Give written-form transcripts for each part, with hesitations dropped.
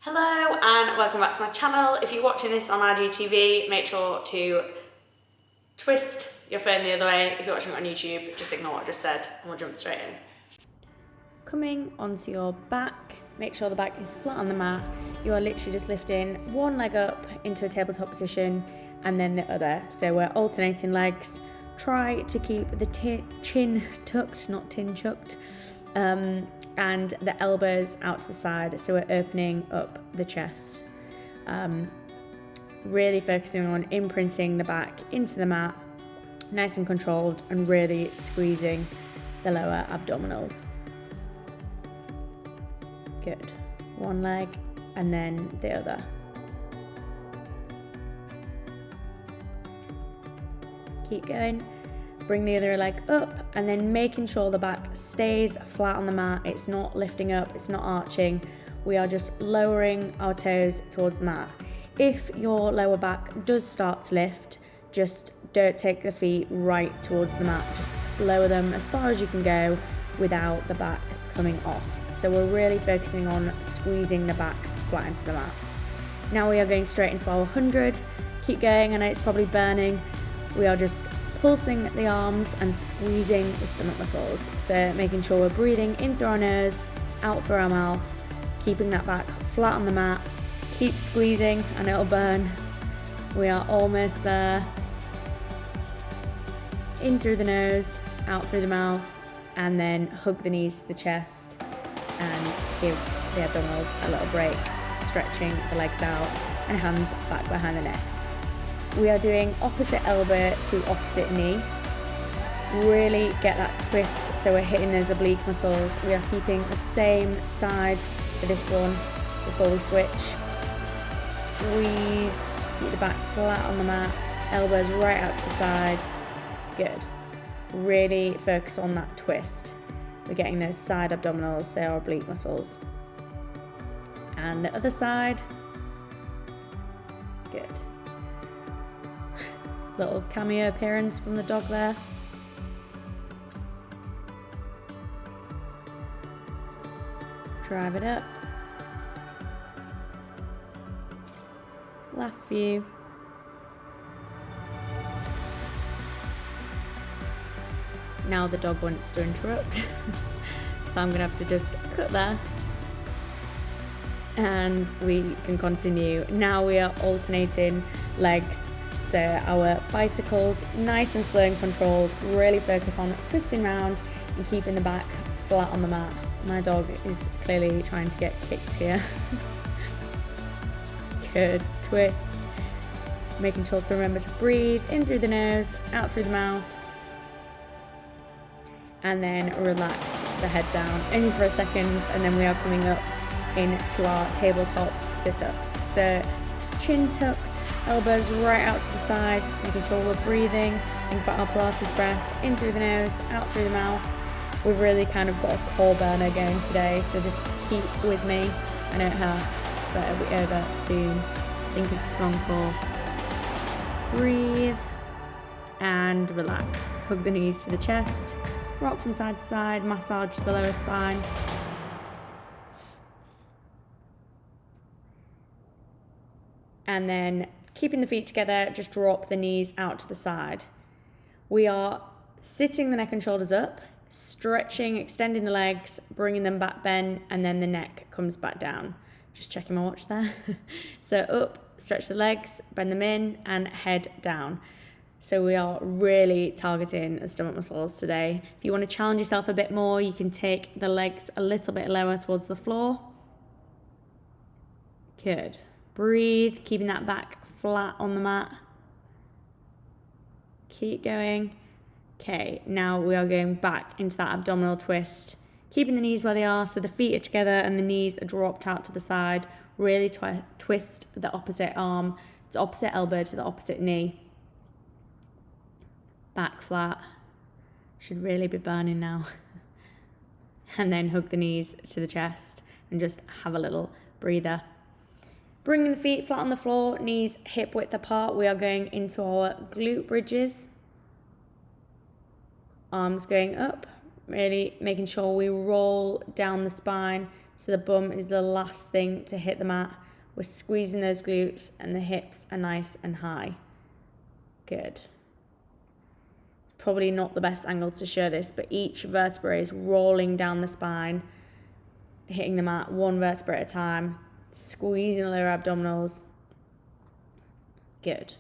Hello and welcome back to my channel. If you're watching this on IGTV, make sure to twist your phone the other way. If you're watching it on YouTube, just ignore what I just said and we'll jump straight in. Coming onto your back, make sure the back is flat on the mat. You are literally just lifting one leg up into a tabletop position and then the other. So we're alternating legs. Try to keep the chin tucked, not tin chucked. And the elbows out to the side, so we're opening up the chest. Really focusing on imprinting the back into the mat, nice and controlled, and really squeezing the lower abdominals. Good. One leg and then the other. Keep going. Bring the other leg up and then making sure the back stays flat on the mat. It's not lifting up, it's not arching. We are just lowering our toes towards the mat. If your lower back does start to lift, just don't take the feet right towards the mat. Just lower them as far as you can go without the back coming off. So we're really focusing on squeezing the back flat into the mat. Now we are going straight into our 100. Keep going, I know it's probably burning. We are just pulsing the arms and squeezing the stomach muscles. So making sure we're breathing in through our nose, out through our mouth, keeping that back flat on the mat. Keep squeezing and it'll burn. We are almost there. In through the nose, out through the mouth, and then hug the knees to the chest and give the abdominals a little break, stretching the legs out and hands back behind the neck. We are doing opposite elbow to opposite knee. Really get that twist so we're hitting those oblique muscles. We are keeping the same side for this one before we switch. Squeeze, keep the back flat on the mat, elbows right out to the side. Good. Really focus on that twist. We're getting those side abdominals, so our oblique muscles. And the other side. Good. Little cameo appearance from the dog there. Drive it up. Last few. Now the dog wants to interrupt. So I'm gonna have to just cut there. And we can continue. Now we are alternating legs. So our bicycles, nice and slow and controlled, really focus on twisting round and keeping the back flat on the mat. My dog is clearly trying to get kicked here. Good, twist. Making sure to remember to breathe in through the nose, out through the mouth. And then relax the head down, only for a second, and then we are coming up into our tabletop sit-ups. So chin tucked, elbows right out to the side, making sure we're breathing. Think about our Pilates breath, in through the nose, out through the mouth. We've really kind of got a core burner going today, so just keep with me. I know it hurts, but it'll be over soon. Think of a strong core. Breathe and relax. Hug the knees to the chest, rock from side to side, massage the lower spine. And then keeping the feet together, just drop the knees out to the side. We are sitting the neck and shoulders up, stretching, extending the legs, bringing them back bent, and then the neck comes back down. Just checking my watch there. So up, stretch the legs, bend them in, and head down. So we are really targeting the stomach muscles today. If you want to challenge yourself a bit more, you can take the legs a little bit lower towards the floor. Good. Breathe, keeping that back flat on the mat. Keep going. Okay, now we are going back into that abdominal twist, keeping the knees where they are, so the feet are together and the knees are dropped out to the side. Really twist the opposite arm, the opposite elbow to the opposite knee. Back flat. Should really be burning now. And then hug the knees to the chest and just have a little breather. Bringing the feet flat on the floor, knees hip width apart. We are going into our glute bridges. Arms going up, really making sure we roll down the spine So the bum is the last thing to hit the mat. We're squeezing those glutes and the hips are nice and high. Good. Probably not the best angle to show this, but each vertebrae is rolling down the spine, hitting the mat one vertebra at a time, squeezing the lower abdominals. Good.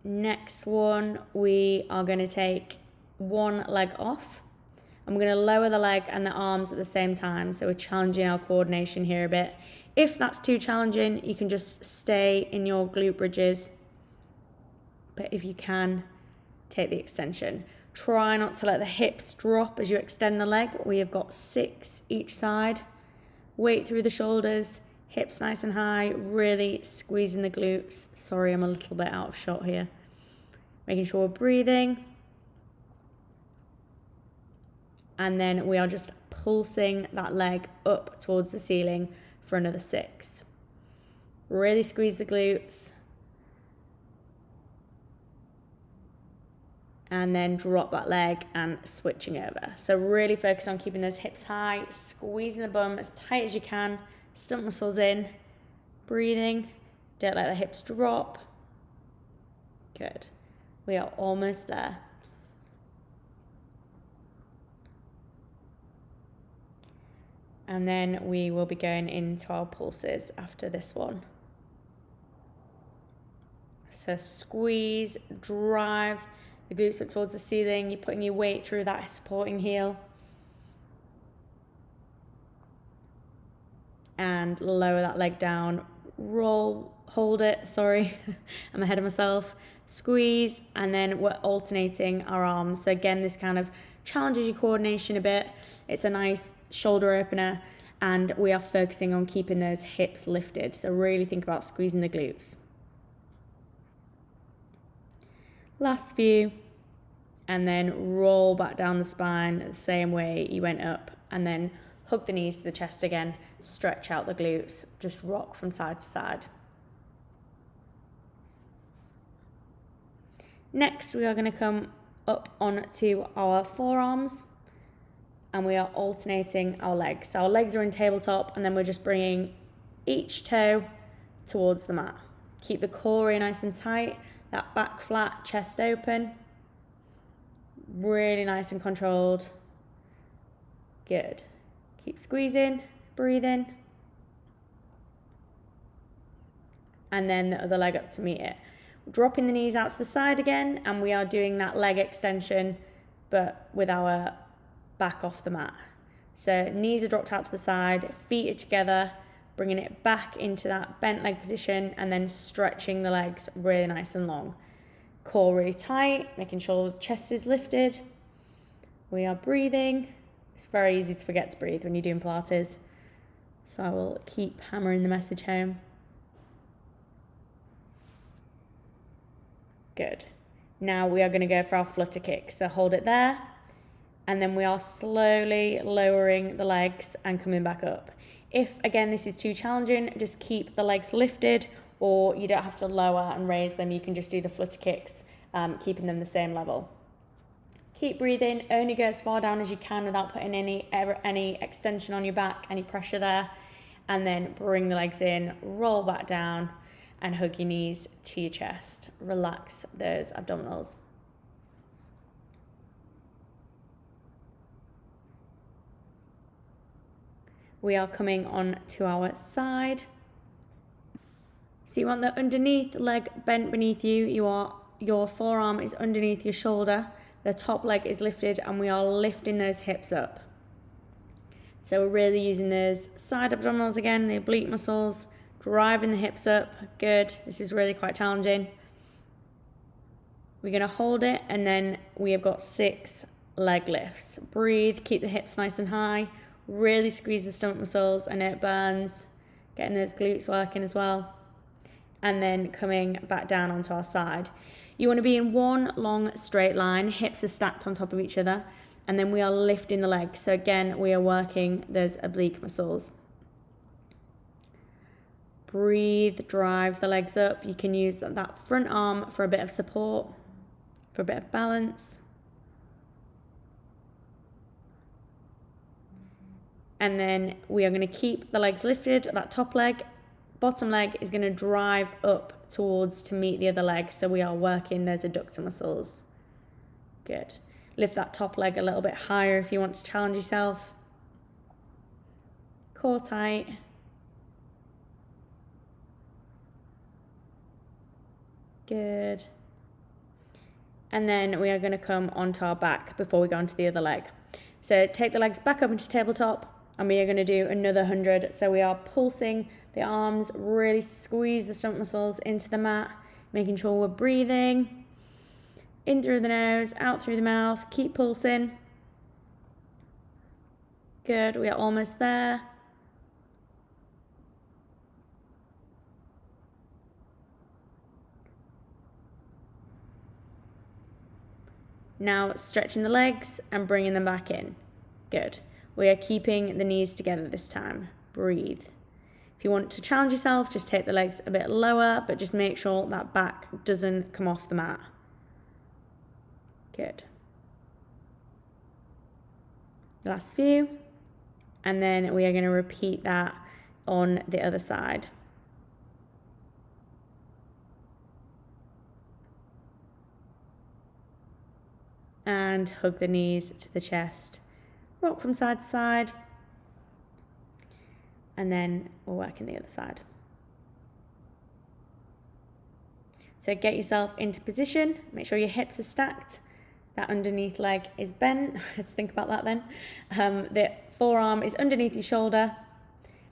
Next one, we are going to take one leg off. I'm going to lower the leg and the arms at the same time, so we're challenging our coordination here a bit. If that's too challenging, you can just stay in your glute bridges, but if you can, take the extension. Try not to let the hips drop as you extend the leg. We have got 6 each side. Weight through the shoulders, hips nice and high, really squeezing the glutes. Sorry, I'm a little bit out of shot here. Making sure we're breathing. And then we are just pulsing that leg up towards the ceiling for another 6. Really squeeze the glutes. And then drop that leg and switching over. So really focus on keeping those hips high, squeezing the bum as tight as you can, stomach muscles in, breathing. Don't let the hips drop. Good. We are almost there. And then we will be going into our pulses after this one. So squeeze, drive the glutes up towards the ceiling. You're putting your weight through that supporting heel. And lower that leg down. Roll, hold it, sorry, I'm ahead of myself. Squeeze, and then we're alternating our arms. So again, this kind of challenges your coordination a bit. It's a nice shoulder opener, and we are focusing on keeping those hips lifted. So really think about squeezing the glutes. Last few, and then roll back down the spine the same way you went up, and then hug the knees to the chest again, stretch out the glutes, just rock from side to side. Next, we are going to come up onto our forearms, and we are alternating our legs. So our legs are in tabletop, and then we're just bringing each toe towards the mat. Keep the core really nice and tight, that back flat, chest open. Really nice and controlled. Good. Keep squeezing, breathing. And then the other leg up to meet it. Dropping the knees out to the side again, and we are doing that leg extension, but with our back off the mat. So knees are dropped out to the side, feet are together, bringing it back into that bent leg position, and then stretching the legs really nice and long. Core really tight, making sure the chest is lifted. We are breathing. It's very easy to forget to breathe when you're doing Pilates, so I will keep hammering the message home. Good. Now we are going to go for our flutter kick. So hold it there, and then we are slowly lowering the legs and coming back up. If, again, this is too challenging, just keep the legs lifted, or you don't have to lower and raise them. You can just do the flutter kicks, keeping them the same level. Keep breathing. Only go as far down as you can without putting any extension on your back, any pressure there. And then bring the legs in, roll back down, and hug your knees to your chest. Relax those abdominals. We are coming on to our side. So you want the underneath leg bent beneath you. Your forearm is underneath your shoulder. The top leg is lifted, and we are lifting those hips up. So we're really using those side abdominals again, the oblique muscles, driving the hips up. Good. This is really quite challenging. We're going to hold it, and then we have got 6 leg lifts. Breathe, keep the hips nice and high. Really squeeze the stomach muscles. I know it burns. Getting those glutes working as well. And then coming back down onto our side. You want to be in one long straight line. Hips are stacked on top of each other. And then we are lifting the legs. So again, we are working those oblique muscles. Breathe, drive the legs up. You can use that front arm for a bit of support, for a bit of balance. And then we are going to keep the legs lifted. That top leg, bottom leg is going to drive up towards to meet the other leg. So we are working those adductor muscles. Good. Lift that top leg a little bit higher if you want to challenge yourself. Core tight. Good. And then we are going to come onto our back before we go onto the other leg. So take the legs back up into tabletop, and we are going to do another 100. So we are pulsing the arms, really squeeze the stomach muscles into the mat, making sure we're breathing. In through the nose, out through the mouth. Keep pulsing. Good, we are almost there. Now stretching the legs and bringing them back in. Good. We are keeping the knees together this time. Breathe. If you want to challenge yourself, just take the legs a bit lower, but just make sure that back doesn't come off the mat. Good. Last few. And then we are going to repeat that on the other side. And hug the knees to the chest. Rock from side to side. And then we'll work in the other side. So get yourself into position. Make sure your hips are stacked. That underneath leg is bent. Let's think about that then. The forearm is underneath your shoulder.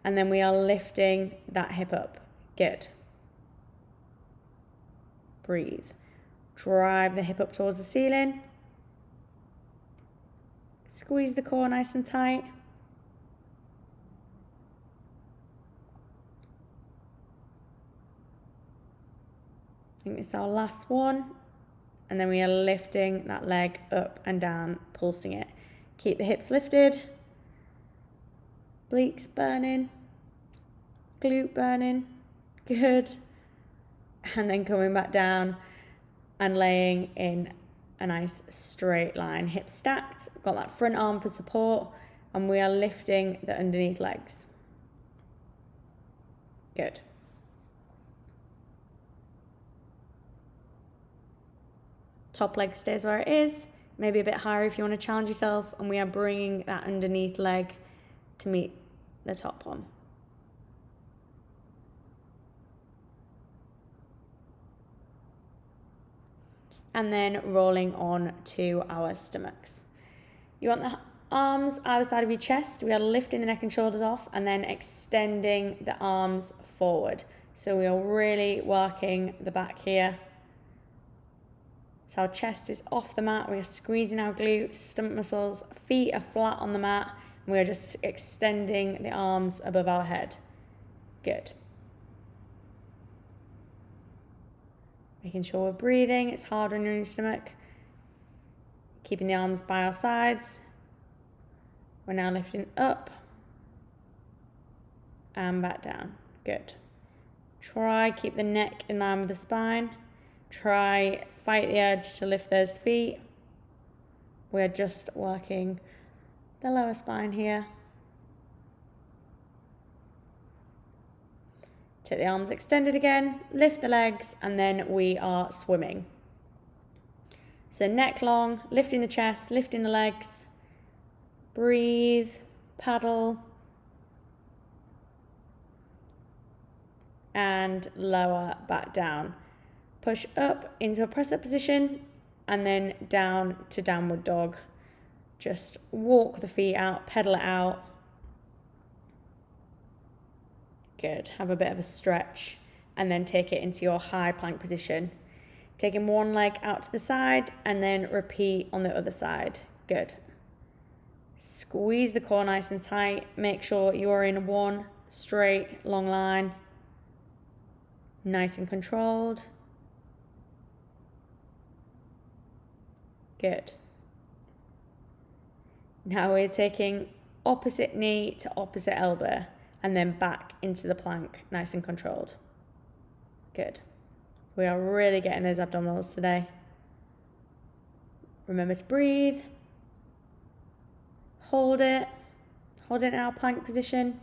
And then we are lifting that hip up. Good. Breathe. Drive the hip up towards the ceiling. Squeeze the core nice and tight. I think this is our last one. And then we are lifting that leg up and down, pulsing it. Keep the hips lifted. Obliques burning. Glute burning. Good. And then coming back down and laying in a nice straight line. Hips stacked. Got that front arm for support. And we are lifting the underneath legs. Good. Top leg stays where it is, maybe a bit higher if you want to challenge yourself, and we are bringing that underneath leg to meet the top one. And then rolling on to our stomachs. You want the arms either side of your chest. We are lifting the neck and shoulders off and then extending the arms forward. So we are really working the back here. So our chest is off the mat, we are squeezing our glutes, stomach muscles, feet are flat on the mat, and we are just extending the arms above our head. Good. Making sure we're breathing, it's hard when you're in your stomach. Keeping the arms by our sides. We're now lifting up and back down. Good. Try keep the neck in line with the spine. Try fight the urge to lift those feet. We're just working the lower spine here. Take the arms extended again, lift the legs, and then we are swimming. So neck long, lifting the chest, lifting the legs. Breathe, paddle. And lower back down. Push up into a press-up position and then down to downward dog. Just walk the feet out, pedal it out. Good. Have a bit of a stretch and then take it into your high plank position. Taking one leg out to the side and then repeat on the other side. Good. Squeeze the core nice and tight. Make sure you're in one straight long line. Nice and controlled. Good. Now we're taking opposite knee to opposite elbow and then back into the plank, nice and controlled. Good. We are really getting those abdominals today. Remember to breathe. Hold it. hold it in our plank position.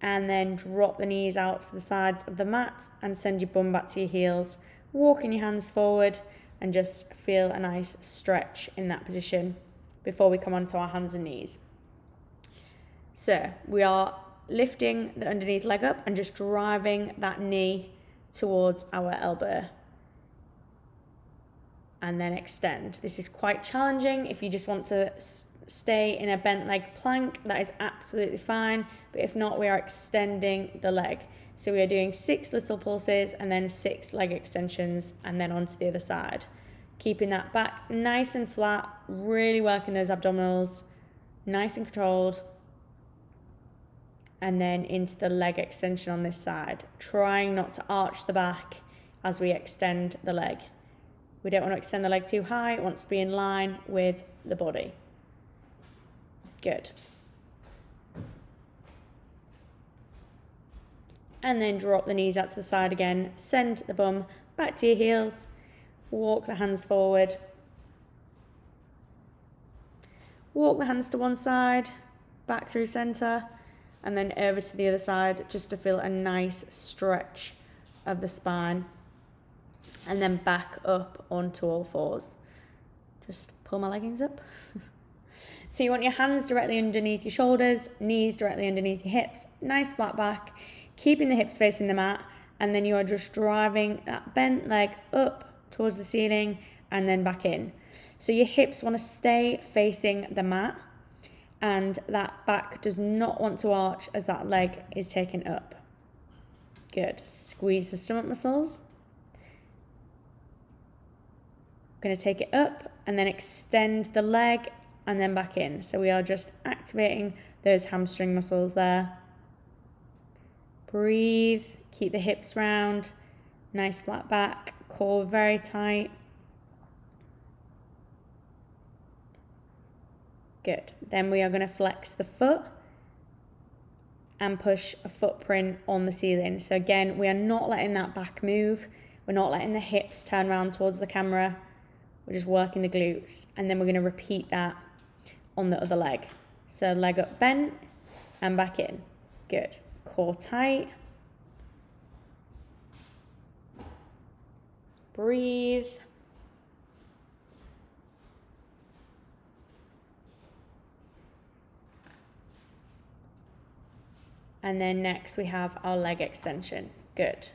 And then drop the knees out to the sides of the mat and send your bum back to your heels. Walking your hands forward and just feel a nice stretch in that position before we come onto our hands and knees. So we are lifting the underneath leg up and just driving that knee towards our elbow. And then extend. This is quite challenging. If you just want to stay in a bent leg plank, that is absolutely fine. But if not, we are extending the leg. So we are doing 6 little pulses and then 6 leg extensions and then onto the other side. Keeping that back nice and flat, really working those abdominals, nice and controlled. And then into the leg extension on this side. Trying not to arch the back as we extend the leg. We don't want to extend the leg too high. It wants to be in line with the body. Good. And then drop the knees out to the side again. Send the bum back to your heels. Walk the hands forward. Walk the hands to one side, back through center, and then over to the other side just to feel a nice stretch of the spine. And then back up onto all fours. Just pull my leggings up. So you want your hands directly underneath your shoulders, knees directly underneath your hips, nice flat back, keeping the hips facing the mat, and then you are just driving that bent leg up towards the ceiling and then back in. So your hips want to stay facing the mat, and that back does not want to arch as that leg is taken up. Good. Squeeze the stomach muscles. Going to take it up and then extend the leg and then back in. So we are just activating those hamstring muscles there. Breathe, keep the hips round, nice flat back, core very tight. Good. Then we are going to flex the foot and push a footprint on the ceiling. So again, we are not letting that back move. We're not letting the hips turn around towards the camera. We're just working the glutes, and then we're going to repeat that on the other leg. So leg up bent and back in. Good. Core tight. Breathe. And then next we have our leg extension. Good.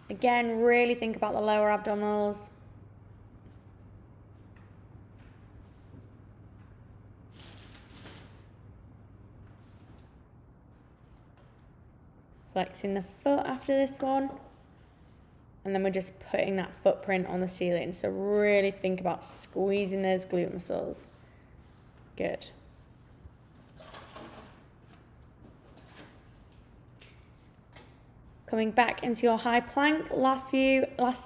Again, really think about the lower abdominals. Flexing the foot after this one. And then we're just putting that footprint on the ceiling. So really think about squeezing those glute muscles. Good. Coming back into your high plank. Last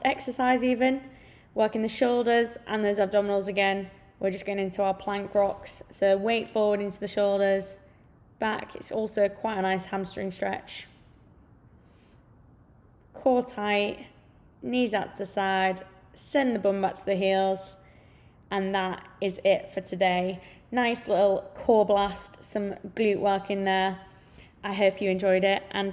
exercise even. Working the shoulders and those abdominals again. We're just going into our plank rocks. So weight forward into the shoulders. Back. It's also quite a nice hamstring stretch. Core tight, knees out to the side, send the bum back to the heels, and that is it for today. Nice little core blast, some glute work in there. I hope you enjoyed it, and